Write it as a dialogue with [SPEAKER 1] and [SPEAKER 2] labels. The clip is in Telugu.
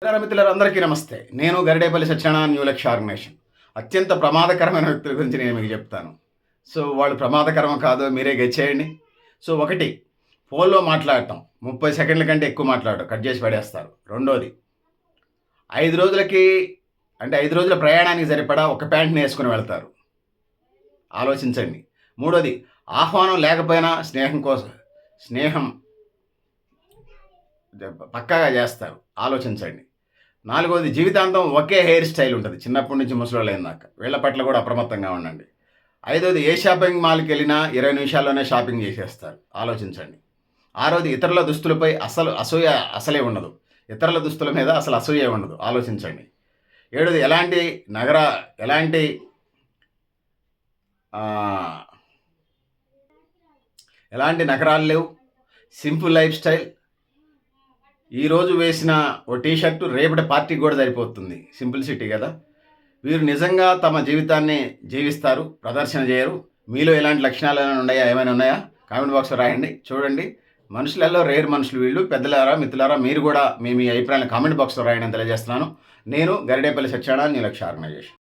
[SPEAKER 1] మిత్రులారా అందరికీ నమస్తే. నేను గరిడేపల్లి సత్యనారాయణ న్యూ లక్ష్య ఆర్గనైజేషన్. అత్యంత ప్రమాదకరమైన వ్యక్తుల గురించి నేను మీకు చెప్తాను. సో, వాళ్ళు ప్రమాదకరమో కాదో మీరే గెస్ చేయండి. సో, ఒకటి ఫోన్‌లో మాట్లాడటం. 30 సెకండ్ల కంటే ఎక్కువ మాట్లాడరు. కట్ చేసి పడేస్తారు. రెండోది 5 రోజులకి 5 రోజుల ప్రయాణానికి సరిపడా ఒక ప్యాంట్‌ని యేసుకొని వెళ్తారు. ఆలోచించండి. మూడోది ఆహ్వానం లేకపోయినా స్నేహం పక్కాగా చేస్తారు. ఆలోచించండి. నాలుగోది జీవితాంతం ఒకే హెయిర్ స్టైల్ ఉంటది. చిన్నప్పటి నుంచి ముసలోళ్ళైన దాకా. వీళ్ళ పట్ల కూడా అప్రమత్తంగా ఉండండి. ఐదోది ఏ షాపింగ్ మాల్‌కెళ్ళినా 20 నిమిషాల్లోనే షాపింగ్ చేసేస్తారు. ఆలోచించండి. ఆరోది ఇతరుల దుస్తులపై అసూయ అసలే ఉండదు. ఇతరుల దుస్తుల మీద అసలు అసూయే ఉండదు. ఆలోచించండి. ఏడోది ఎలాంటి ఆహ్, ఎలాంటి నకరాలు లేవు. Simple life style. ఈరోజు వేసిన ఓ టీ షర్టు రేపటి పార్టీకి కూడా సరిపోతుంది. సింప్లిసిటీ కదా! వీరు నిజంగా తమ జీవితాన్ని జీవిస్తారు. ప్రదర్శన చేయరు. మీలో ఎలాంటి లక్షణాలు ఏమైనా ఉన్నాయా? కామెంట్ బాక్స్‌లో రాయండి. చూడండి. మనుషులలో రేర్ మనుషులు వీళ్ళు. పెద్దలారా, మిత్రులారా మీరు కూడా మీ అభిప్రాయాలను కామెంట్ బాక్స్‌లో రాయండి అని తెలియజేస్తున్నాను. నేను గరిడేపల్లి సత్యనారాయణ న్యూ లక్ష్య ఆర్గనైజేషన్.